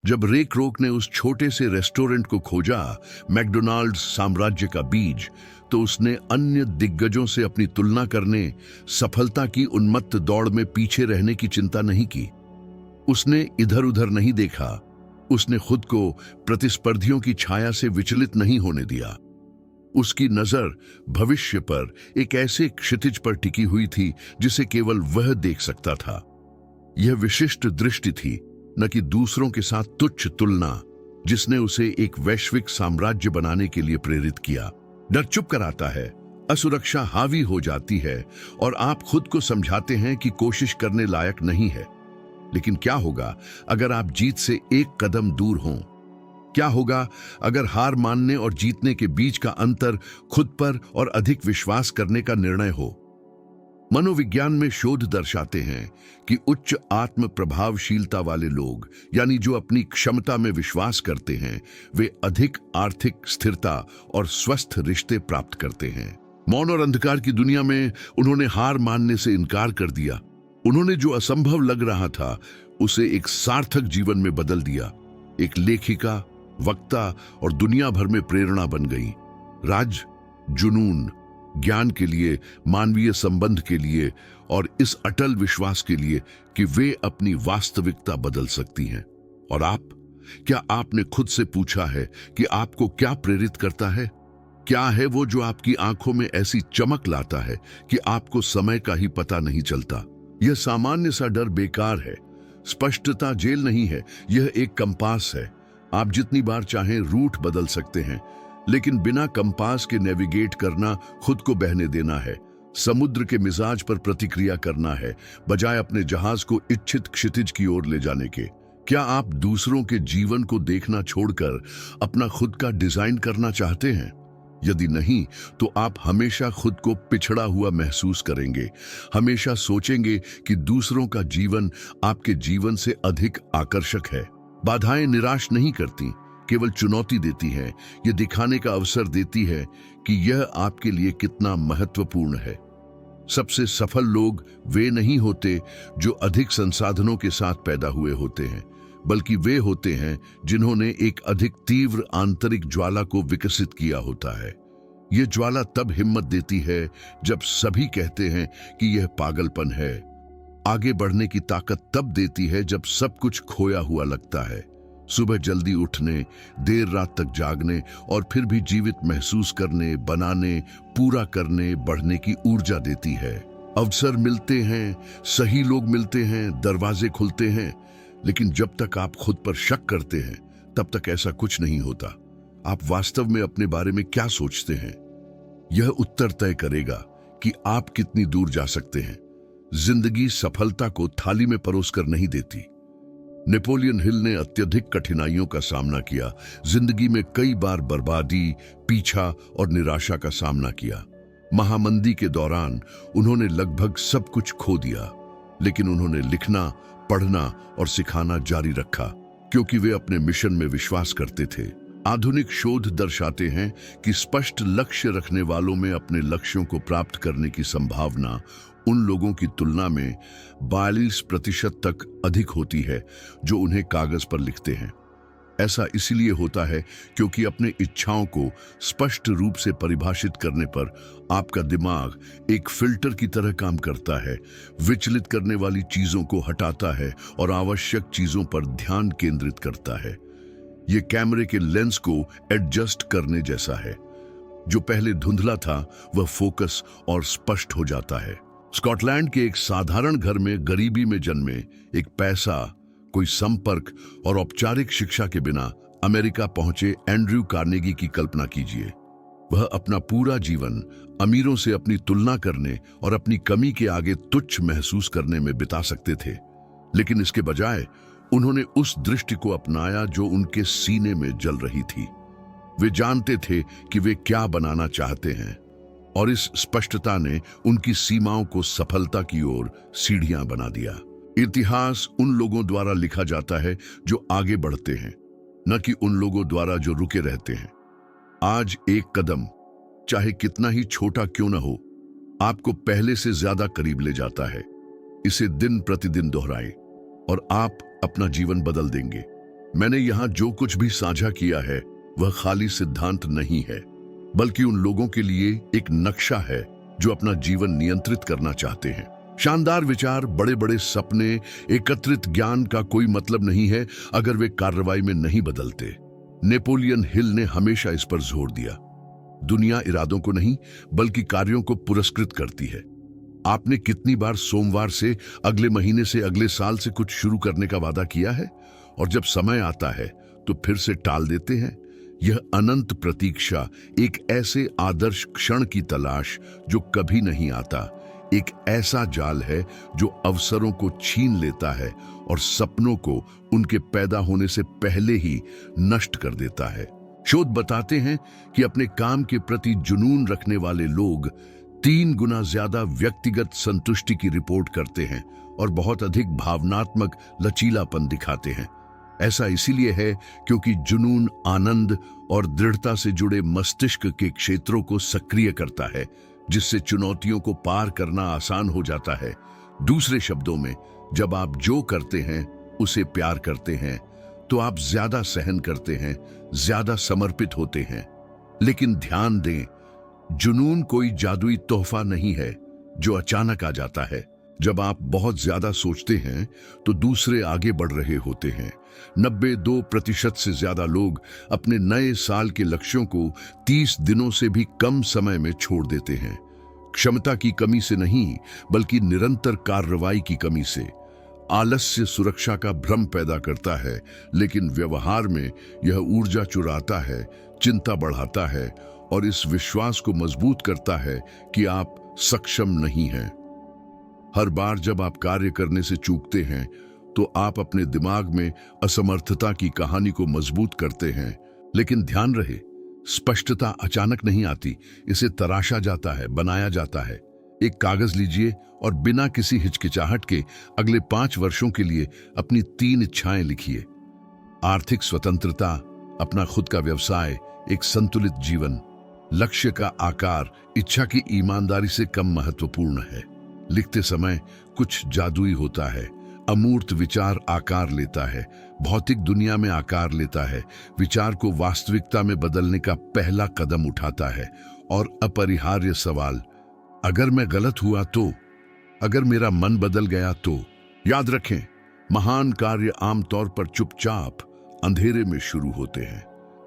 जब रे क्रोक ने उस छोटे से रेस्टोरेंट को खोजा, मैकडोनाल्ड्स साम्राज्य का बीज, तो उसने अन्य दिग्गजों से अपनी तुलना करने, सफलता की उन्मत्त दौड़ में पीछे रहने की चिंता नहीं की। उसने इधर उधर नहीं देखा। उसने खुद को प्रतिस्पर्धियों की छाया से विचलित नहीं होने दिया। उसकी नजर भविष्य पर एक ऐसे क्षितिज पर टिकी हुई थी जिसे केवल वह देख सकता था। यह विशिष्ट दृष्टि थी, न कि दूसरों के साथ तुच्छ तुलना, जिसने उसे एक वैश्विक साम्राज्य बनाने के लिए प्रेरित किया। डर चुप कराता है, असुरक्षा हावी हो जाती है और आप खुद को समझाते हैं कि कोशिश करने लायक नहीं है। लेकिन क्या होगा अगर आप जीत से एक कदम दूर हों? क्या होगा अगर हार मानने और जीतने के बीच का अंतर खुद पर और अधिक विश्वास करने का निर्णय हो? मनोविज्ञान में शोध दर्शाते हैं कि उच्च आत्म प्रभावशीलता वाले लोग, यानी जो अपनी क्षमता में विश्वास करते हैं, वे अधिक आर्थिक स्थिरता और स्वस्थ रिश्ते प्राप्त करते हैं। मौन और अंधकार की दुनिया में उन्होंने हार मानने से इनकार कर दिया। उन्होंने जो असंभव लग रहा था उसे एक सार्थक जीवन में बदल दिया। एक लेखिका, वक्ता और दुनिया भर में प्रेरणा बन गई। राज, जुनून, ज्ञान के लिए, मानवीय संबंध के लिए और इस अटल विश्वास के लिए कि वे अपनी वास्तविकता बदल सकती हैं। और आप, क्या आपने खुद से पूछा है कि आपको क्या प्रेरित करता है? क्या है वो जो आपकी आंखों में ऐसी चमक लाता है कि आपको समय का ही पता नहीं चलता? यह सामान्य सा डर बेकार है। स्पष्टता जेल नहीं है, यह एक कंपास है। आप जितनी बार चाहें रूट बदल सकते हैं, लेकिन बिना कंपास के नेविगेट करना खुद को बहने देना है। समुद्र के मिजाज पर प्रतिक्रिया करना है, बजाय अपने जहाज को इच्छित क्षितिज की ओर ले जाने के। क्या आप दूसरों के जीवन को देखना छोड़कर अपना खुद का डिजाइन करना चाहते हैं? यदि नहीं, तो आप हमेशा खुद को पिछड़ा हुआ महसूस करेंगे। हमेशा सोचेंगे कि दूसरों का जीवन आपके जीवन से अधिक आकर्षक है। बाधाएं निराश नहीं करती, केवल चुनौती देती हैं। यह दिखाने का अवसर देती है कि यह आपके लिए कितना महत्वपूर्ण है। सबसे सफल लोग वे नहीं होते जो अधिक संसाधनों के साथ पैदा हुए होते हैं, बल्कि वे होते हैं जिन्होंने एक अधिक तीव्र आंतरिक ज्वाला को विकसित किया होता है। यह ज्वाला तब हिम्मत देती है जब सभी कहते हैं कि यह पागलपन है। आगे बढ़ने की ताकत तब देती है जब सब कुछ खोया हुआ लगता है। सुबह जल्दी उठने, देर रात तक जागने और फिर भी जीवित महसूस करने, बनाने, पूरा करने, बढ़ने की ऊर्जा देती है। अवसर मिलते हैं, सही लोग मिलते हैं, दरवाजे खुलते हैं, लेकिन जब तक आप खुद पर शक करते हैं तब तक ऐसा कुछ नहीं होता। आप वास्तव में अपने बारे में क्या सोचते हैं? यह उत्तर तय करेगा कि आप कितनी दूर जा सकते हैं। जिंदगी सफलता को थाली में परोसकर नहीं देती। नेपोलियन हिल ने अत्यधिक कठिनाइयों का सामना किया, जिंदगी में कई बार बर्बादी, पीछा और निराशा का सामना किया। महामंदी के दौरान उन्होंने लगभग सब कुछ खो दिया, लेकिन उन्होंने लिखना, पढ़ना और सिखाना जारी रखा क्योंकि वे अपने मिशन में विश्वास करते थे। आधुनिक शोध दर्शाते हैं कि स्पष्ट लक्ष्य रखने वालों में अपने लक्ष्यों को प्राप्त करने की संभावना उन लोगों की तुलना में 42% तक अधिक होती है जो उन्हें कागज पर लिखते हैं। ऐसा इसलिए होता है क्योंकि अपने इच्छाओं को स्पष्ट रूप से परिभाषित करने पर आपका दिमाग एक फिल्टर की तरह काम करता है, विचलित करने वाली चीजों को हटाता है और आवश्यक चीजों पर ध्यान केंद्रित करता है। यह कैमरे के लेंस को एडजस्ट करने जैसा है। जो पहले धुंधला था वह फोकस और स्पष्ट हो जाता है। स्कॉटलैंड के एक साधारण घर में गरीबी में जन्मे एक पैसा, कोई संपर्क और औपचारिक शिक्षा के बिना अमेरिका पहुंचे एंड्रयू कार्नेगी की कल्पना कीजिए। वह अपना पूरा जीवन अमीरों से अपनी तुलना करने और अपनी कमी के आगे तुच्छ महसूस करने में बिता सकते थे, लेकिन इसके बजाय उन्होंने उस दृष्टि को अपनाया जो उनके सीने में जल रही थी। वे जानते थे कि वे क्या बनाना चाहते हैं, और इस स्पष्टता ने उनकी सीमाओं को सफलता की ओर सीढ़ियां बना दिया। इतिहास उन लोगों द्वारा लिखा जाता है जो आगे बढ़ते हैं, न कि उन लोगों द्वारा जो रुके रहते हैं। आज एक कदम, चाहे कितना ही छोटा क्यों न हो, आपको पहले से ज्यादा करीब ले जाता है। इसे दिन प्रतिदिन दोहराएं और आप अपना जीवन बदल देंगे। मैंने यहाँ जो कुछ भी साझा किया है वह खाली सिद्धांत नहीं है, बल्कि उन लोगों के लिए एक नक्शा है जो अपना जीवन नियंत्रित करना चाहते हैं। शानदार विचार, बड़े बड़े सपने, एकत्रित ज्ञान का कोई मतलब नहीं है अगर वे कार्रवाई में नहीं बदलते। नेपोलियन हिल ने हमेशा इस पर जोर दिया। दुनिया इरादों को नहीं बल्कि कार्यों को पुरस्कृत करती है। आपने कितनी बार सोमवार से, अगले महीने से, अगले साल से कुछ शुरू करने का वादा किया है और जब समय आता है तो फिर से टाल देते हैं? यह अनंत प्रतीक्षा, एक ऐसे आदर्श क्षण की तलाश जो कभी नहीं आता, एक ऐसा जाल है जो अवसरों को छीन लेता है और सपनों को उनके पैदा होने से पहले ही नष्ट कर देता है। शोध बताते हैं कि अपने काम के प्रति जुनून रखने वाले लोग 3 गुना ज्यादा व्यक्तिगत संतुष्टि की रिपोर्ट करते हैं और बहुत अधिक भावनात्मक लचीलापन दिखाते हैं। ऐसा इसीलिए है क्योंकि जुनून आनंद और दृढ़ता से जुड़े मस्तिष्क के क्षेत्रों को सक्रिय करता है, जिससे चुनौतियों को पार करना आसान हो जाता है। दूसरे शब्दों में, जब आप जो करते हैं उसे प्यार करते हैं तो आप ज्यादा सहन करते हैं, ज्यादा समर्पित होते हैं। लेकिन ध्यान दें, जुनून कोई जादुई तोहफा नहीं है जो अचानक आ जाता है। जब आप बहुत ज्यादा सोचते हैं तो दूसरे आगे बढ़ रहे होते हैं। 92% से ज्यादा लोग अपने नए साल के लक्ष्यों को 30 दिनों से भी कम समय में छोड़ देते हैं। क्षमता की कमी से नहीं, बल्कि निरंतर कार्रवाई की कमी से। आलस्य सुरक्षा का भ्रम पैदा करता है, लेकिन व्यवहार में यह ऊर्जा चुराता है, चिंता बढ़ाता है और इस विश्वास को मजबूत करता है कि आप सक्षम नहीं हैं। हर बार जब आप कार्य करने से चूकते हैं तो आप अपने दिमाग में असमर्थता की कहानी को मजबूत करते हैं। लेकिन ध्यान रहे, स्पष्टता अचानक नहीं आती, इसे तराशा जाता है, बनाया जाता है। एक कागज लीजिए और बिना किसी हिचकिचाहट के अगले 5 वर्षों के लिए अपनी 3 इच्छाएं लिखिए। आर्थिक स्वतंत्रता, अपना खुद का व्यवसाय, एक संतुलित जीवन। लक्ष्य का आकार इच्छा की ईमानदारी से कम महत्वपूर्ण है। लिखते समय कुछ जादुई होता है। अमूर्त विचार आकार लेता है, भौतिक दुनिया में आकार लेता है, विचार को वास्तविकता में बदलने का पहला कदम उठाता है। और अपरिहार्य सवाल, अगर मैं गलत हुआ तो, अगर मेरा मन बदल गया तो? याद रखें, महान कार्य आमतौर पर चुपचाप अंधेरे में शुरू होते हैं।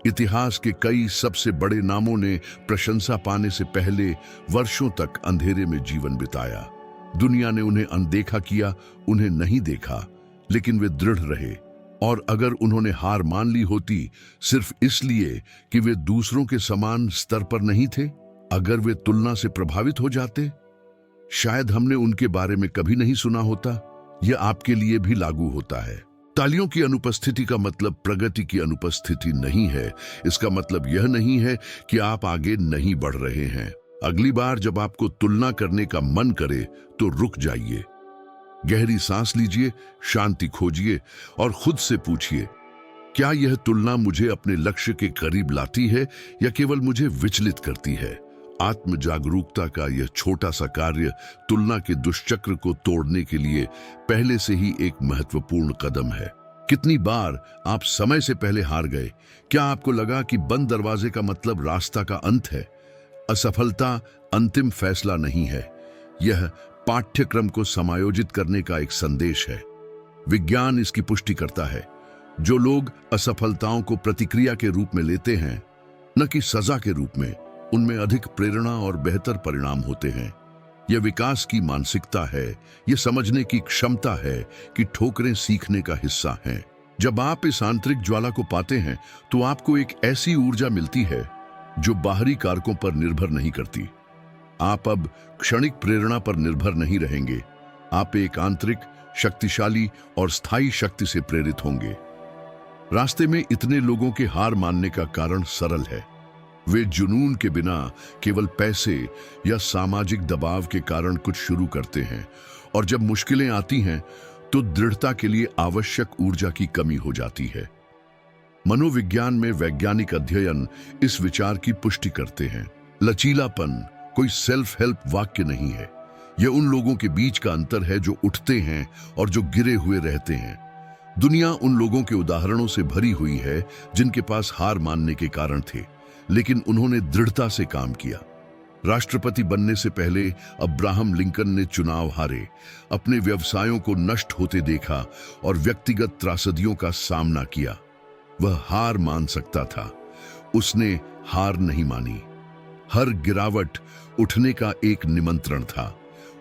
इतिहास के कई सबसे बड़े नामों ने प्रशंसा पाने से पहले वर्षों तक अंधेरे में जीवन बिताया। दुनिया ने उन्हें अनदेखा किया, उन्हें नहीं देखा, लेकिन वे दृढ़ रहे। और अगर उन्होंने हार मान ली होती सिर्फ इसलिए कि वे दूसरों के समान स्तर पर नहीं थे, अगर वे तुलना से प्रभावित हो जाते, शायद हमने उनके बारे में कभी नहीं सुना होता। यह आपके लिए भी लागू होता है। तालियों की अनुपस्थिति का मतलब प्रगति की अनुपस्थिति नहीं है। इसका मतलब यह नहीं है कि आप आगे नहीं बढ़ रहे हैं। अगली बार जब आपको तुलना करने का मन करे तो रुक जाइए, गहरी सांस लीजिए, शांति खोजिए और खुद से पूछिए, क्या यह तुलना मुझे अपने लक्ष्य के करीब लाती है या केवल मुझे विचलित करती है? आत्म जागरूकता का यह छोटा सा कार्य तुलना के दुष्चक्र को तोड़ने के लिए पहले से ही एक महत्वपूर्ण कदम है। कितनी बार आप समय से पहले हार गए? क्या आपको लगा कि बंद दरवाजे का मतलब रास्ता का अंत है? असफलता अंतिम फैसला नहीं है, यह पाठ्यक्रम को समायोजित करने का एक संदेश है। विज्ञान इसकी पुष्टि करता है। जो लोग असफलताओं को प्रतिक्रिया के रूप में लेते हैं, न कि सजा के रूप में, उनमें अधिक प्रेरणा और बेहतर परिणाम होते हैं। यह विकास की मानसिकता है, यह समझने की क्षमता है कि ठोकरें सीखने का हिस्सा हैं। जब आप इस आंतरिक ज्वाला को पाते हैं तो आपको एक ऐसी ऊर्जा मिलती है जो बाहरी कारकों पर निर्भर नहीं करती। आप अब क्षणिक प्रेरणा पर निर्भर नहीं रहेंगे, आप एक आंतरिक, शक्तिशाली और स्थायी शक्ति से प्रेरित होंगे। रास्ते में इतने लोगों के हार मानने का कारण सरल है। वे जुनून के बिना केवल पैसे या सामाजिक दबाव के कारण कुछ शुरू करते हैं, और जब मुश्किलें आती हैं तो दृढ़ता के लिए आवश्यक ऊर्जा की कमी हो जाती है। मनोविज्ञान में वैज्ञानिक अध्ययन इस विचार की पुष्टि करते हैं। लचीलापन कोई सेल्फ हेल्प वाक्य नहीं है, यह उन लोगों के बीच का अंतर है जो उठते हैं और जो गिरे हुए रहते हैं। दुनिया उन लोगों के उदाहरणों से भरी हुई है जिनके पास हार मानने के कारण थे, लेकिन उन्होंने दृढ़ता से काम किया। राष्ट्रपति बनने से पहले अब्राहम लिंकन ने चुनाव हारे, अपने व्यवसायों को नष्ट होते देखा और व्यक्तिगत त्रासदियों का सामना किया। वह हार मान सकता था, उसने हार नहीं मानी। हर गिरावट उठने का एक निमंत्रण था।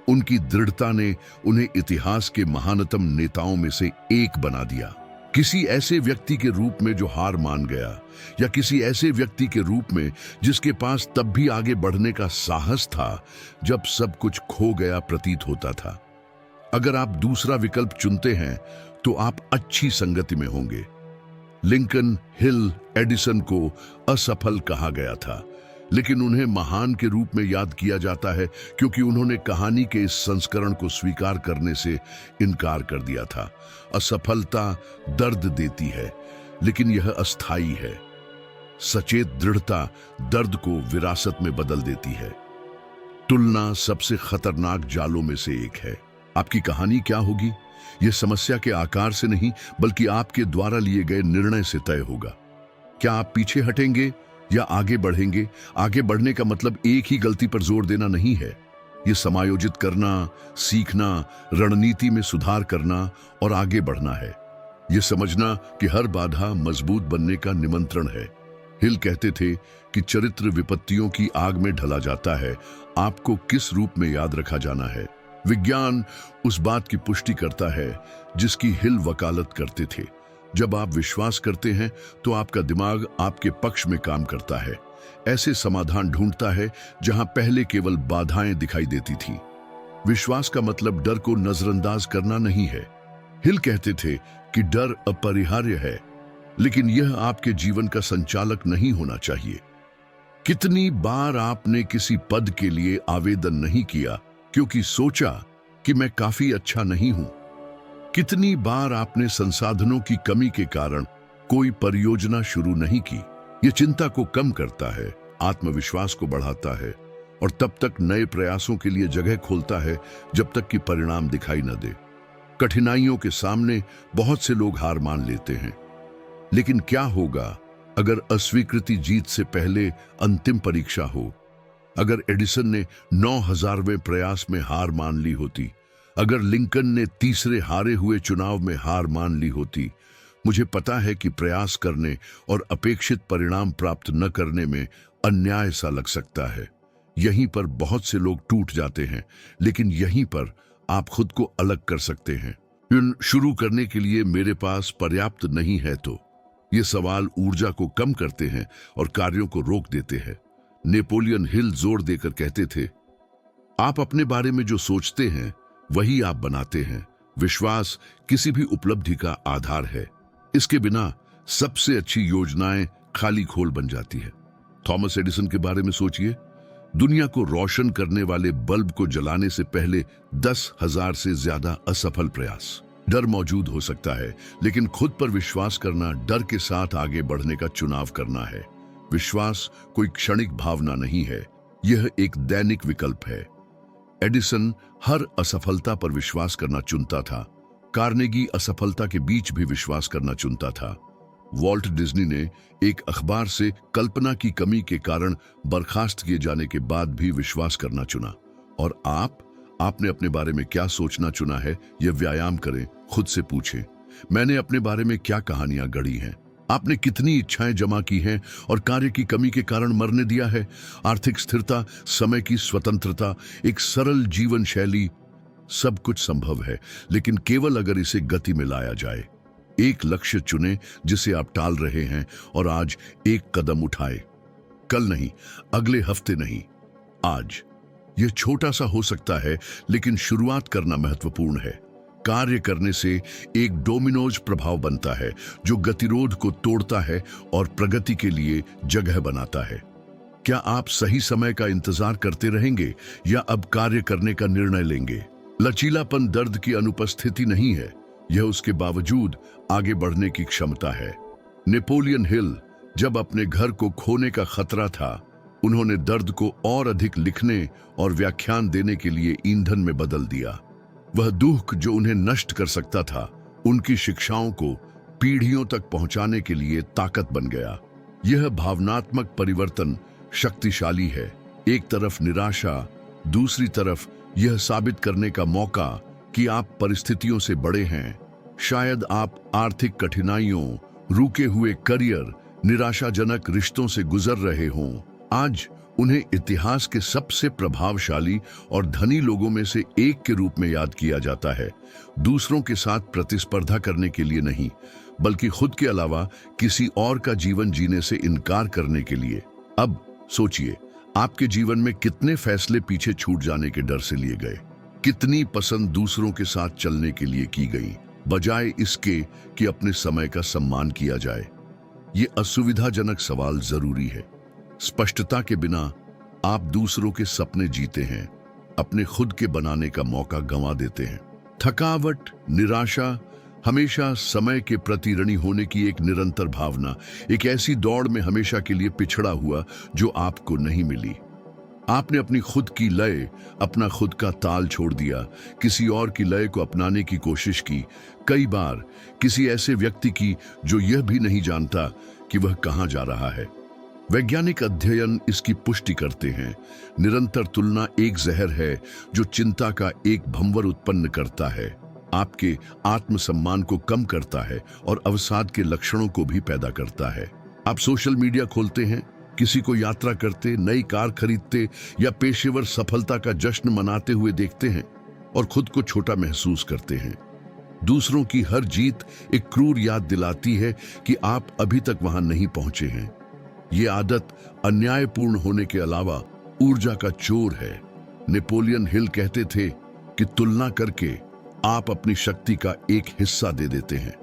उनकी दृढ़ता ने उन्हें इतिहास के महानतम नेताओं में से एक बना दिया। किसी ऐसे व्यक्ति के रूप में जो हार मान गया, या किसी ऐसे व्यक्ति के रूप में जिसके पास तब भी आगे बढ़ने का साहस था जब सब कुछ खो गया प्रतीत होता था। अगर आप दूसरा विकल्प चुनते हैं तो आप अच्छी संगति में होंगे। लिंकन, हिल, एडिसन को असफल कहा गया था, लेकिन उन्हें महान के रूप में याद किया जाता है क्योंकि उन्होंने कहानी के इस संस्करण को स्वीकार करने से इनकार कर दिया था। असफलता दर्द देती है, लेकिन यह अस्थायी है। सचेत दृढ़ता दर्द को विरासत में बदल देती है। तुलना सबसे खतरनाक जालों में से एक है। आपकी कहानी क्या होगी, यह समस्या के आकार से नहीं बल्कि आपके द्वारा लिए गए निर्णय से तय होगा। क्या आप पीछे हटेंगे या आगे बढ़ेंगे? आगे बढ़ने का मतलब एक ही गलती पर जोर देना नहीं है। यह समायोजित करना, सीखना, रणनीति में सुधार करना और आगे बढ़ना है। यह समझना कि हर बाधा मजबूत बनने का निमंत्रण है। हिल कहते थे कि चरित्र विपत्तियों की आग में ढला जाता है, आपको किस रूप में याद रखा जाना है। विज्ञान उस बात की पुष्टि करता है जिसकी हिल वकालत करते थे। जब आप विश्वास करते हैं तो आपका दिमाग आपके पक्ष में काम करता है, ऐसे समाधान ढूंढता है जहां पहले केवल बाधाएं दिखाई देती थी। विश्वास का मतलब डर को नजरअंदाज करना नहीं है। हिल कहते थे कि डर अपरिहार्य है, लेकिन यह आपके जीवन का संचालक नहीं होना चाहिए। कितनी बार आपने किसी पद के लिए आवेदन नहीं किया क्योंकि सोचा कि मैं काफी अच्छा नहीं हूं? कितनी बार आपने संसाधनों की कमी के कारण कोई परियोजना शुरू नहीं की? यह चिंता को कम करता है, आत्मविश्वास को बढ़ाता है और तब तक नए प्रयासों के लिए जगह खोलता है जब तक कि परिणाम दिखाई न दे। कठिनाइयों के सामने बहुत से लोग हार मान लेते हैं, लेकिन क्या होगा अगर अस्वीकृति जीत से पहले अंतिम परीक्षा हो? अगर एडिसन ने 9000वें प्रयास में हार मान ली होती, अगर लिंकन ने तीसरे हारे हुए चुनाव में हार मान ली होती, मुझे पता है कि प्रयास करने और अपेक्षित परिणाम प्राप्त न करने में अन्याय सा लग सकता है। यहीं पर बहुत से लोग टूट जाते हैं, लेकिन यहीं पर आप खुद को अलग कर सकते हैं। शुरू करने के लिए मेरे पास पर्याप्त नहीं है तो ये सवाल ऊर्जा को कम करते हैं और कार्यों को रोक देते हैं। नेपोलियन हिल जोर देकर कहते थे, आप अपने बारे में जो सोचते हैं वही आप बनाते हैं। विश्वास किसी भी उपलब्धि का आधार है, इसके बिना सबसे अच्छी योजनाएं खाली खोल बन जाती है। थॉमस एडिसन के बारे में सोचिए। दुनिया को रोशन करने वाले बल्ब को जलाने से पहले 10,000 से ज्यादा असफल प्रयास। डर मौजूद हो सकता है, लेकिन खुद पर विश्वास करना डर के साथ आगे बढ़ने का चुनाव करना है। विश्वास कोई क्षणिक भावना नहीं है, यह एक दैनिक विकल्प है। एडिसन हर असफलता पर विश्वास करना चुनता था। कार्नेगी असफलता के बीच भी विश्वास करना चुनता था। वॉल्ट डिज्नी ने एक अखबार से कल्पना की कमी के कारण बर्खास्त किए जाने के बाद भी विश्वास करना चुना। और आपने अपने बारे में क्या सोचना चुना है, यह व्यायाम करें, खुद से पूछें, मैंने अपने बारे में क्या कहानियां गढ़ी हैं? आपने कितनी इच्छाएं जमा की हैं और कार्य की कमी के कारण मरने दिया है? आर्थिक स्थिरता, समय की स्वतंत्रता, एक सरल जीवन शैली, सब कुछ संभव है, लेकिन केवल अगर इसे गति में लाया जाए। एक लक्ष्य चुनें जिसे आप टाल रहे हैं और आज एक कदम उठाए। कल नहीं, अगले हफ्ते नहीं, आज। यह छोटा सा हो सकता है, लेकिन शुरुआत करना महत्वपूर्ण है। कार्य करने से एक डोमिनोज प्रभाव बनता है जो गतिरोध को तोड़ता है और प्रगति के लिए जगह बनाता है। क्या आप सही समय का इंतजार करते रहेंगे या अब कार्य करने का निर्णय लेंगे? लचीलापन दर्द की अनुपस्थिति नहीं है, यह उसके बावजूद आगे बढ़ने की क्षमता है। नेपोलियन हिल जब अपने घर को खोने का खतरा था, उन्होंने दर्द को और अधिक लिखने और व्याख्यान देने के लिए ईंधन में बदल दिया। वह दुख जो उन्हें नष्ट कर सकता था, उनकी शिक्षाओं को पीढ़ियों तक पहुंचाने के लिए ताकत बन गया। यह भावनात्मक परिवर्तन शक्तिशाली है। एक तरफ निराशा, दूसरी तरफ यह साबित करने का मौका कि आप परिस्थितियों से बड़े हैं। शायद आप आर्थिक कठिनाइयों, रुके हुए करियर, निराशाजनक रिश्तों से गुजर रहे हों। आज उन्हें इतिहास के सबसे प्रभावशाली और धनी लोगों में से एक के रूप में याद किया जाता है। दूसरों के साथ प्रतिस्पर्धा करने के लिए नहीं, बल्कि खुद के अलावा किसी और का जीवन जीने से इनकार करने के लिए। अब सोचिए, आपके जीवन में कितने फैसले पीछे छूट जाने के डर से लिए गए, कितनी पसंद दूसरों के साथ चलने के लिए की गई, बजाय इसके कि अपने समय का सम्मान किया जाए। ये असुविधाजनक सवाल जरूरी है। स्पष्टता के बिना आप दूसरों के सपने जीते हैं, अपने खुद के बनाने का मौका गंवा देते हैं। थकावट, निराशा, हमेशा समय के प्रति ऋणी होने की एक निरंतर भावना, एक ऐसी दौड़ में हमेशा के लिए पिछड़ा हुआ जो आपको नहीं मिली। आपने अपनी खुद की लय, अपना खुद का ताल छोड़ दिया, किसी और की लय को अपनाने की कोशिश की, कई बार किसी ऐसे व्यक्ति की जो यह भी नहीं जानता कि वह कहां जा रहा है। वैज्ञानिक अध्ययन इसकी पुष्टि करते हैं। निरंतर तुलना एक जहर है जो चिंता का एक भंवर उत्पन्न करता है, आपके आत्मसम्मान को कम करता है और अवसाद के लक्षणों को भी पैदा करता है। आप सोशल मीडिया खोलते हैं, किसी को यात्रा करते, नई कार खरीदते या पेशेवर सफलता का जश्न मनाते हुए देखते हैं और खुद को छोटा महसूस करते हैं। दूसरों की हर जीत एक क्रूर याद दिलाती है कि आप अभी तक वहां नहीं पहुंचे हैं। ये आदत अन्यायपूर्ण होने के अलावा ऊर्जा का चोर है। नेपोलियन हिल कहते थे कि तुलना करके आप अपनी शक्ति का एक हिस्सा दे देते हैं,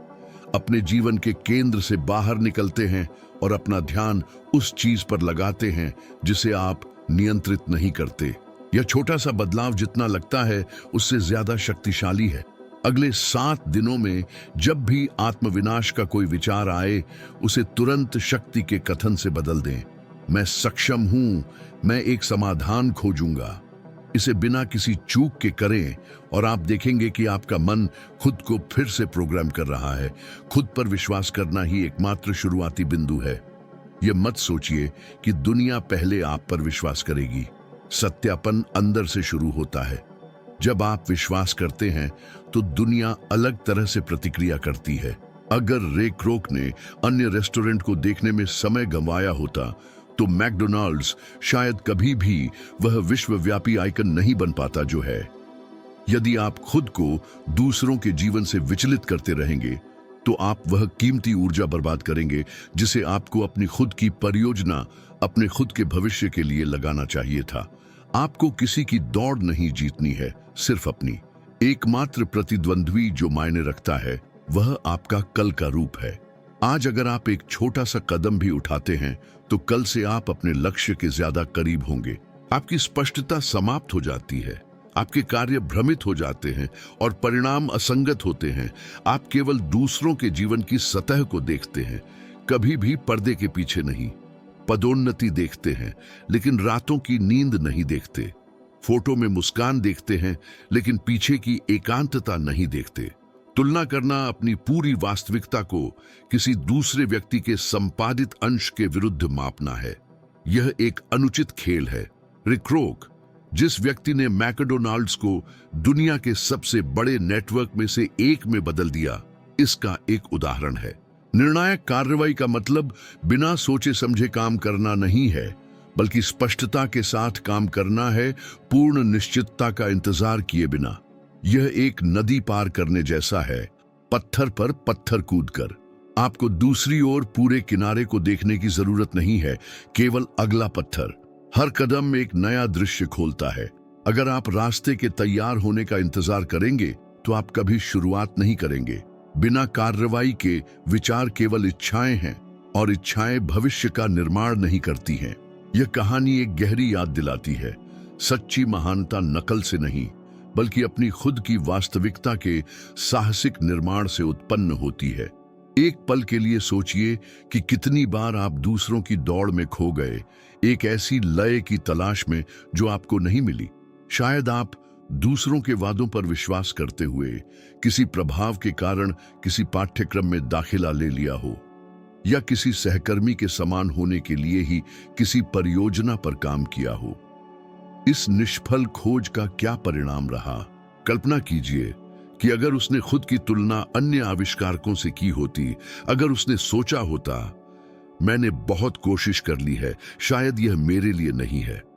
अपने जीवन के केंद्र से बाहर निकलते हैं और अपना ध्यान उस चीज पर लगाते हैं जिसे आप नियंत्रित नहीं करते। यह छोटा सा बदलाव जितना लगता है उससे ज्यादा शक्तिशाली है। अगले 7 दिनों में जब भी आत्मविनाश का कोई विचार आए, उसे तुरंत शक्ति के कथन से बदल दें। मैं सक्षम हूं, मैं एक समाधान खोजूंगा। इसे बिना किसी चूक के करें और आप देखेंगे कि आपका मन खुद को फिर से प्रोग्राम कर रहा है। खुद पर विश्वास करना ही एकमात्र शुरुआती बिंदु है। यह मत सोचिए कि दुनिया पहले आप पर विश्वास करेगी। सत्यापन अंदर से शुरू होता है। जब आप विश्वास करते हैं तो दुनिया अलग तरह से प्रतिक्रिया करती है। अगर रे क्रोक ने अन्य रेस्टोरेंट को देखने में समय गंवाया होता तो मैकडॉनल्ड्स शायद कभी भी वह विश्वव्यापी आइकन नहीं बन पाता जो है। यदि आप खुद को दूसरों के जीवन से विचलित करते रहेंगे तो आप वह कीमती ऊर्जा बर्बाद करेंगे जिसे आपको अपनी खुद की परियोजना, अपने खुद के भविष्य के लिए लगाना चाहिए था। आपको किसी की दौड़ नहीं जीतनी है, सिर्फ अपनी। एकमात्र प्रतिद्वंद्वी जो मायने रखता है वह आपका कल का रूप है। आज अगर आप एक छोटा सा कदम भी उठाते हैं तो कल से आप अपने लक्ष्य के ज्यादा करीब होंगे। आपकी स्पष्टता समाप्त हो जाती है, आपके कार्य भ्रमित हो जाते हैं और परिणाम असंगत होते हैं। आप केवल दूसरों के जीवन की सतह को देखते हैं, कभी भी पर्दे के पीछे नहीं। पदोन्नति देखते हैं लेकिन रातों की नींद नहीं देखते। फोटो में मुस्कान देखते हैं लेकिन पीछे की एकांतता नहीं देखते। तुलना करना अपनी पूरी वास्तविकता को किसी दूसरे व्यक्ति के संपादित अंश के विरुद्ध मापना है। यह एक अनुचित खेल है। रिक क्रोक, जिस व्यक्ति ने मैकडॉनल्ड्स को दुनिया के सबसे बड़े नेटवर्क में से एक में बदल दिया, इसका एक उदाहरण है। निर्णायक कार्रवाई का मतलब बिना सोचे समझे काम करना नहीं है, बल्कि स्पष्टता के साथ काम करना है, पूर्ण निश्चितता का इंतजार किए बिना। यह एक नदी पार करने जैसा है, पत्थर पर पत्थर कूदकर। आपको दूसरी ओर पूरे किनारे को देखने की जरूरत नहीं है, केवल अगला पत्थर। हर कदम एक नया दृश्य खोलता है। अगर आप रास्ते के तैयार होने का इंतजार करेंगे तो आप कभी शुरुआत नहीं करेंगे। बिना कार्रवाई के विचार केवल इच्छाएं हैं और इच्छाएं भविष्य का निर्माण नहीं करती हैं। यह कहानी एक गहरी याद दिलाती है। सच्ची महानता नकल से नहीं, बल्कि अपनी खुद की वास्तविकता के साहसिक निर्माण से उत्पन्न होती है। एक पल के लिए सोचिए कि कितनी बार आप दूसरों की दौड़ में खो गए, एक ऐसी लय की तलाश में जो आपको नहीं मिली। शायद आप दूसरों के वादों पर विश्वास करते हुए किसी प्रभाव के कारण किसी पाठ्यक्रम में दाखिला ले लिया हो, या किसी सहकर्मी के समान होने के लिए ही किसी परियोजना पर काम किया हो। इस निष्फल खोज का क्या परिणाम रहा? कल्पना कीजिए कि अगर उसने खुद की तुलना अन्य आविष्कारकों से की होती, अगर उसने सोचा होता, मैंने बहुत कोशिश कर ली है, शायद यह मेरे लिए नहीं है।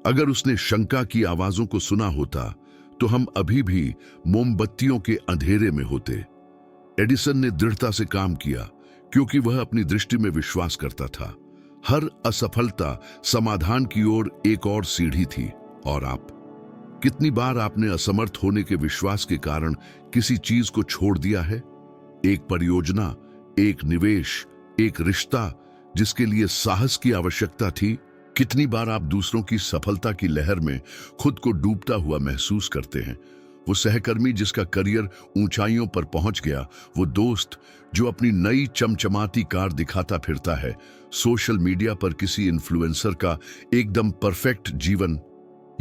अगर उसने शंका की आवाजों को सुना होता, तो हम अभी भी मोमबत्तियों के अंधेरे में होते। एडिसन ने दृढ़ता से काम किया क्योंकि वह अपनी दृष्टि में विश्वास करता था। हर असफलता समाधान की ओर एक और सीढ़ी थी। और आप, कितनी बार आपने असमर्थ होने के विश्वास के कारण किसी चीज को छोड़ दिया है? एक परियोजना, एक निवेश, एक रिश्ता जिसके लिए साहस की आवश्यकता थी। कितनी बार आप दूसरों की सफलता की लहर में खुद को डूबता हुआ महसूस करते हैं? वो सहकर्मी जिसका करियर ऊंचाइयों पर पहुंच गया, वो दोस्त जो अपनी नई चमचमाती कार दिखाता फिरता है, सोशल मीडिया पर किसी इन्फ्लुएंसर का एकदम परफेक्ट जीवन।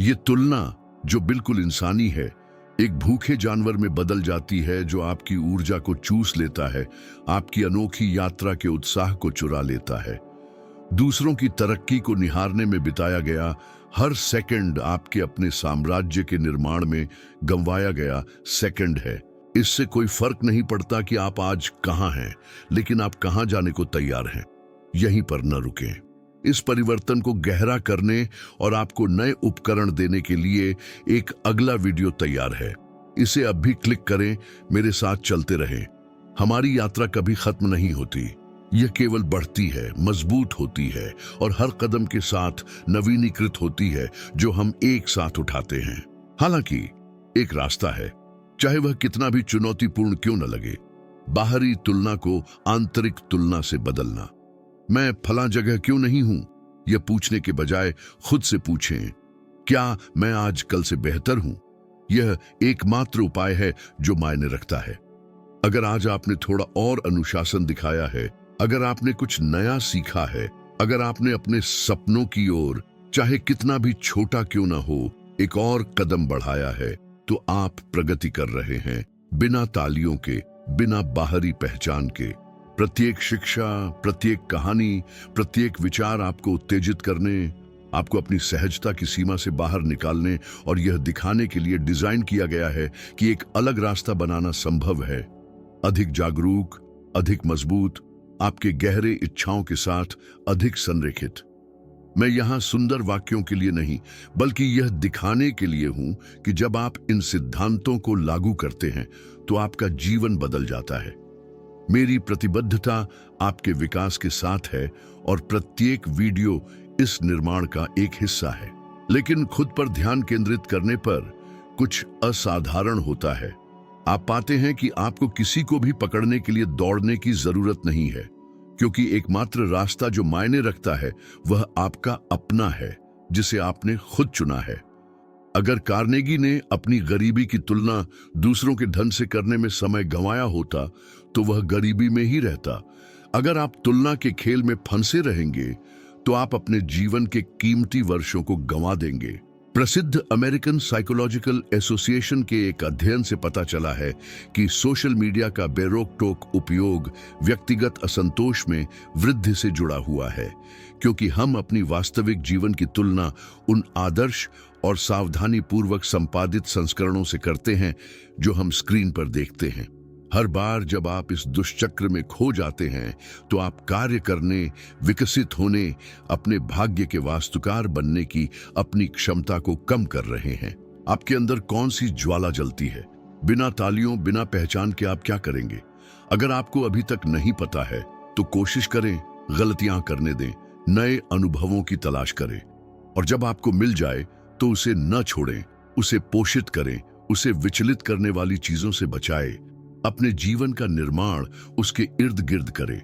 ये तुलना जो बिल्कुल इंसानी है, एक भूखे जानवर में बदल जाती है जो आपकी ऊर्जा को चूस लेता है, आपकी अनोखी यात्रा के उत्साह को चुरा लेता है। दूसरों की तरक्की को निहारने में बिताया गया हर सेकंड आपके अपने साम्राज्य के निर्माण में गंवाया गया सेकंड है। इससे कोई फर्क नहीं पड़ता कि आप आज कहां हैं, लेकिन आप कहां जाने को तैयार हैं। यहीं पर न रुकें। इस परिवर्तन को गहरा करने और आपको नए उपकरण देने के लिए एक अगला वीडियो तैयार है। इसे अब भी क्लिक करें, मेरे साथ चलते रहें। हमारी यात्रा कभी खत्म नहीं होती, यह केवल बढ़ती है, मजबूत होती है और हर कदम के साथ नवीनीकृत होती है जो हम एक साथ उठाते हैं। हालांकि एक रास्ता है, चाहे वह कितना भी चुनौतीपूर्ण क्यों न लगे। बाहरी तुलना को आंतरिक तुलना से बदलना। मैं फला जगह क्यों नहीं हूं, यह पूछने के बजाय खुद से पूछें, क्या मैं आज कल से बेहतर हूं? यह एकमात्र उपाय है जो मायने रखता है। अगर आज आपने थोड़ा और अनुशासन दिखाया है, अगर आपने कुछ नया सीखा है, अगर आपने अपने सपनों की ओर, चाहे कितना भी छोटा क्यों ना हो, एक और कदम बढ़ाया है, तो आप प्रगति कर रहे हैं, बिना तालियों के, बिना बाहरी पहचान के। प्रत्येक शिक्षा, प्रत्येक कहानी, प्रत्येक विचार आपको उत्तेजित करने, आपको अपनी सहजता की सीमा से बाहर निकालने और यह दिखाने के लिए डिजाइन किया गया है कि एक अलग रास्ता बनाना संभव है। अधिक जागरूक, अधिक मजबूत, आपके गहरे इच्छाओं के साथ अधिक संरेखित। मैं यहां सुंदर वाक्यों के लिए नहीं, बल्कि यह दिखाने के लिए हूं कि जब आप इन सिद्धांतों को लागू करते हैं तो आपका जीवन बदल जाता है। मेरी प्रतिबद्धता आपके विकास के साथ है और प्रत्येक वीडियो इस निर्माण का एक हिस्सा है। लेकिन खुद पर ध्यान केंद्रित करने पर कुछ असाधारण होता है। आप पाते हैं कि आपको किसी को भी पकड़ने के लिए दौड़ने की जरूरत नहीं है, क्योंकि एकमात्र रास्ता जो मायने रखता है वह आपका अपना है, जिसे आपने खुद चुना है। अगर कार्नेगी ने अपनी गरीबी की तुलना दूसरों के धन से करने में समय गंवाया होता, तो वह गरीबी में ही रहता। अगर आप तुलना के खेल में फंसे रहेंगे, तो आप अपने जीवन के कीमती वर्षों को गंवा देंगे। प्रसिद्ध अमेरिकन साइकोलॉजिकल एसोसिएशन के एक अध्ययन से पता चला है कि सोशल मीडिया का बेरोक-टोक उपयोग व्यक्तिगत असंतोष में वृद्धि से जुड़ा हुआ है, क्योंकि हम अपनी वास्तविक जीवन की तुलना उन आदर्श और सावधानी पूर्वक संपादित संस्करणों से करते हैं जो हम स्क्रीन पर देखते हैं। हर बार जब आप इस दुष्चक्र में खो जाते हैं, तो आप कार्य करने, विकसित होने, अपने भाग्य के वास्तुकार बनने की अपनी क्षमता को कम कर रहे हैं। आपके अंदर कौन सी ज्वाला जलती है? बिना तालियों, बिना पहचान के आप क्या करेंगे? अगर आपको अभी तक नहीं पता है, तो कोशिश करें, गलतियां करने दें, नए अनुभवों की तलाश करें, और जब आपको मिल जाए तो उसे न छोड़ें, उसे पोषित करें, उसे विचलित करने वाली चीजों से बचाएं। अपने जीवन का निर्माण उसके इर्द गिर्द करें,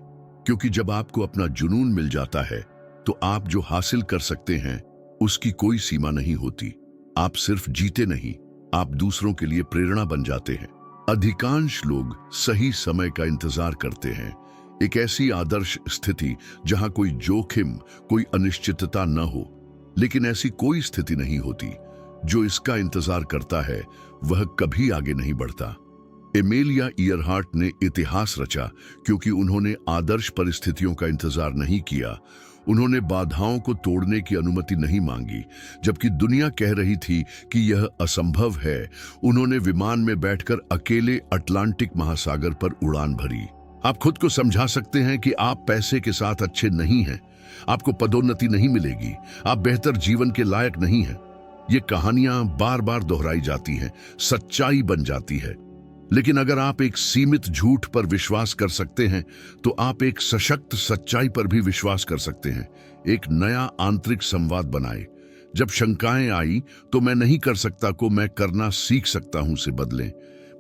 क्योंकि जब आपको अपना जुनून मिल जाता है, तो आप जो हासिल कर सकते हैं उसकी कोई सीमा नहीं होती। आप सिर्फ जीते नहीं, आप दूसरों के लिए प्रेरणा बन जाते हैं। अधिकांश लोग सही समय का इंतजार करते हैं, एक ऐसी आदर्श स्थिति जहां कोई जोखिम, कोई अनिश्चितता न हो। लेकिन ऐसी कोई स्थिति नहीं होती जो इसका इंतजार करता है वह कभी आगे नहीं बढ़ता। एमेलिया ईयरहार्ट ने इतिहास रचा क्योंकि उन्होंने आदर्श परिस्थितियों का इंतजार नहीं किया। उन्होंने बाधाओं को तोड़ने की अनुमति नहीं मांगी जबकि दुनिया कह रही थी कि यह असंभव है। उन्होंने विमान में बैठकर अकेले अटलांटिक महासागर पर उड़ान भरी। आप खुद को समझा सकते हैं कि आप पैसे के साथ अच्छे नहीं हैं, आपको पदोन्नति नहीं मिलेगी, आप बेहतर जीवन के लायक नहीं हैं। ये कहानियां बार बार दोहराई जाती हैं, सच्चाई बन जाती है। लेकिन अगर आप एक सीमित झूठ पर विश्वास कर सकते हैं तो आप एक सशक्त सच्चाई पर भी विश्वास कर सकते हैं। एक नया आंतरिक संवाद बनाए। जब शंकाएं आई तो मैं नहीं कर सकता को मैं करना सीख सकता हूं से बदलें।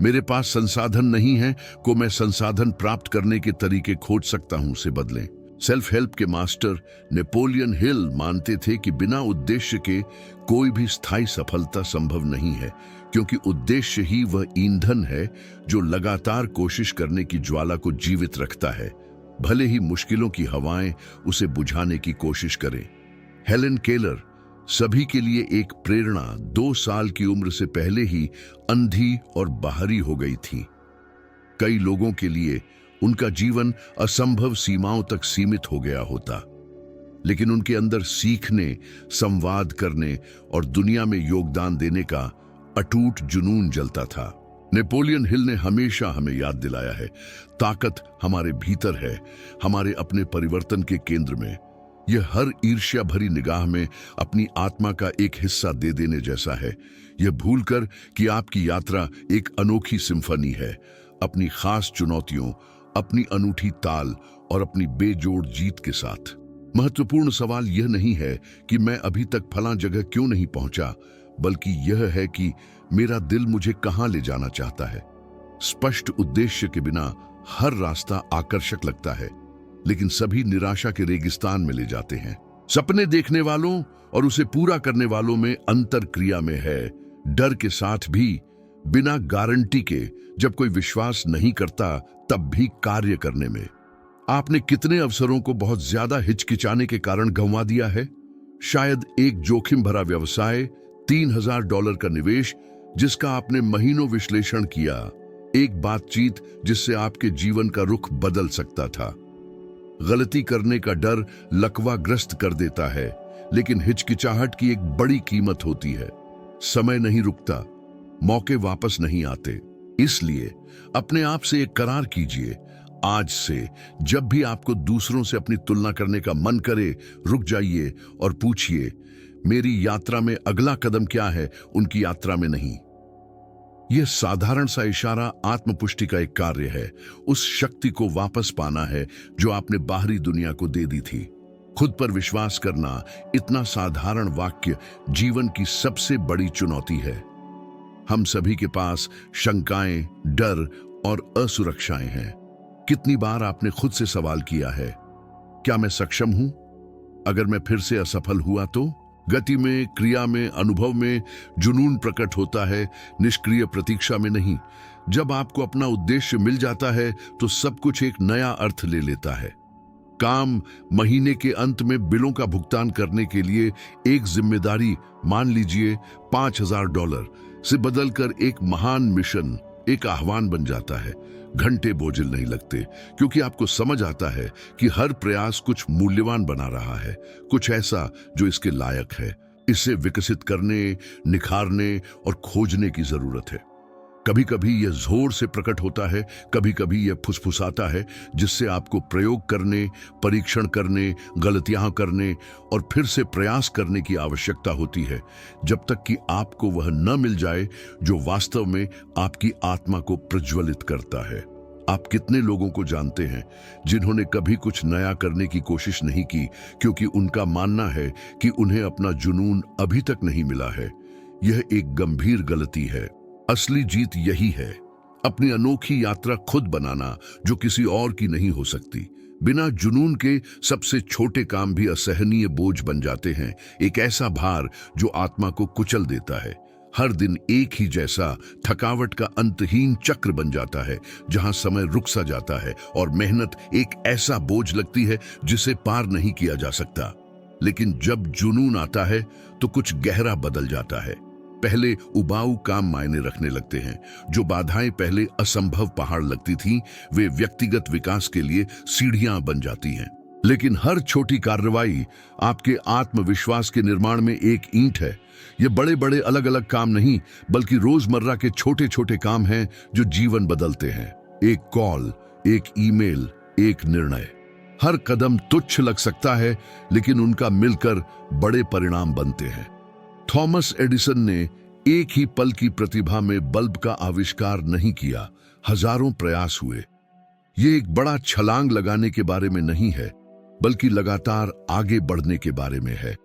मेरे पास संसाधन नहीं है को मैं संसाधन प्राप्त करने के तरीके खोज सकता हूं से बदलें। सेल्फ हेल्प के मास्टर नेपोलियन हिल मानते थे कि बिना उद्देश्य के कोई भी स्थायी सफलता संभव नहीं है, क्योंकि उद्देश्य ही वह ईंधन है जो लगातार कोशिश करने की ज्वाला को जीवित रखता है, भले ही मुश्किलों की हवाएं उसे बुझाने की कोशिश करें। हेलेन केलर सभी के लिए एक प्रेरणा 2 साल की उम्र से पहले ही अंधी और बाहरी हो गई थी। कई लोगों के लिए उनका जीवन असंभव सीमाओं तक सीमित हो गया होता, लेकिन उनके अंदर सीखने, संवाद करने और दुनिया में योगदान देने का अटूट जुनून जलता था। नेपोलियन हिल ने हमेशा हमें याद दिलाया है, ताकत हमारे भीतर है, हमारे अपने परिवर्तन के केंद्र में। यह हर ईर्ष्या भरी निगाह में अपनी आत्मा का एक हिस्सा दे देने जैसा है, यह भूलकर कि आपकी यात्रा एक अनोखी सिम्फनी है, अपनी खास चुनौतियों, अपनी अनूठी ताल और अपनी बेजोड़ जीत के साथ। महत्वपूर्ण सवाल यह नहीं है कि मैं अभी तक फलां जगह क्यों नहीं पहुंचा, बल्कि यह है कि मेरा दिल मुझे कहां ले जाना चाहता है। स्पष्ट उद्देश्य के बिना हर रास्ता आकर्षक लगता है, लेकिन सभी निराशा के रेगिस्तान में ले जाते हैं। सपने देखने वालों और उसे पूरा करने वालों में अंतर क्रिया में है। डर के साथ भी, बिना गारंटी के, जब कोई विश्वास नहीं करता तब भी कार्य करने में। आपने कितने अवसरों को बहुत ज्यादा हिचकिचाने के कारण गंवा दिया है? शायद एक जोखिम भरा व्यवसाय, $3000 का निवेश जिसका आपने महीनों विश्लेषण किया, एक बातचीत जिससे आपके जीवन का रुख बदल सकता था। गलती करने का डर लकवाग्रस्त कर देता है, लेकिन हिचकिचाहट की एक बड़ी कीमत होती है। समय नहीं रुकता, मौके वापस नहीं आते। इसलिए अपने आप से एक करार कीजिए, आज से जब भी आपको दूसरों से अपनी तुलना करने का मन करे, रुक जाइए और पूछिए, मेरी यात्रा में अगला कदम क्या है, उनकी यात्रा में नहीं। यह साधारण सा इशारा आत्मपुष्टि का एक कार्य है। उस शक्ति को वापस पाना है जो आपने बाहरी दुनिया को दे दी थी। खुद पर विश्वास करना, इतना साधारण वाक्य जीवन की सबसे बड़ी चुनौती है। हम सभी के पास शंकाएं, डर और असुरक्षाएं हैं। कितनी बार आपने खुद से सवाल किया है, क्या मैं सक्षम हूं? अगर मैं फिर से असफल हुआ तो? गति में, क्रिया में, अनुभव में जुनून प्रकट होता है, निष्क्रिय प्रतीक्षा में नहीं। जब आपको अपना उद्देश्य मिल जाता है तो सब कुछ एक नया अर्थ ले लेता है। काम, महीने के अंत में बिलों का भुगतान करने के लिए एक जिम्मेदारी, मान लीजिए $5000 से बदलकर एक महान मिशन, एक आह्वान बन जाता है। घंटे बोझिल नहीं लगते, क्योंकि आपको समझ आता है कि हर प्रयास कुछ मूल्यवान बना रहा है, कुछ ऐसा जो इसके लायक है। इसे विकसित करने, निखारने और खोजने की जरूरत है। कभी कभी यह जोर से प्रकट होता है, कभी कभी यह फुसफुसाता है, जिससे आपको प्रयोग करने, परीक्षण करने, गलतियां करने और फिर से प्रयास करने की आवश्यकता होती है, जब तक कि आपको वह न मिल जाए जो वास्तव में आपकी आत्मा को प्रज्वलित करता है। आप कितने लोगों को जानते हैं जिन्होंने कभी कुछ नया करने की कोशिश नहीं की, क्योंकि उनका मानना है कि उन्हें अपना जुनून अभी तक नहीं मिला है। यह एक गंभीर गलती है। असली जीत यही है, अपनी अनोखी यात्रा खुद बनाना जो किसी और की नहीं हो सकती। बिना जुनून के सबसे छोटे काम भी असहनीय बोझ बन जाते हैं, एक ऐसा भार जो आत्मा को कुचल देता है। हर दिन एक ही जैसा थकावट का अंतहीन चक्र बन जाता है, जहां समय रुक सा जाता है और मेहनत एक ऐसा बोझ लगती है जिसे पार नहीं किया जा सकता। लेकिन जब जुनून आता है तो कुछ गहरा बदल जाता है। पहले उबाऊ काम मायने रखने लगते हैं। जो बाधाएं पहले असंभव पहाड़ लगती थीं, वे व्यक्तिगत विकास के लिए सीढ़ियां बन जाती हैं। लेकिन हर छोटी कार्रवाई आपके आत्मविश्वास के निर्माण में एक ईंट है। ये बड़े बड़े अलग अलग काम नहीं, बल्कि रोजमर्रा के छोटे छोटे काम हैं जो जीवन बदलते हैं। एक कॉल, एक ईमेल, एक निर्णय। हर कदम तुच्छ लग सकता है, लेकिन उनका मिलकर बड़े परिणाम बनते हैं। थॉमस एडिसन ने एक ही पल की प्रतिभा में बल्ब का आविष्कार नहीं किया, हजारों प्रयास हुए। ये एक बड़ा छलांग लगाने के बारे में नहीं है, बल्कि लगातार आगे बढ़ने के बारे में है।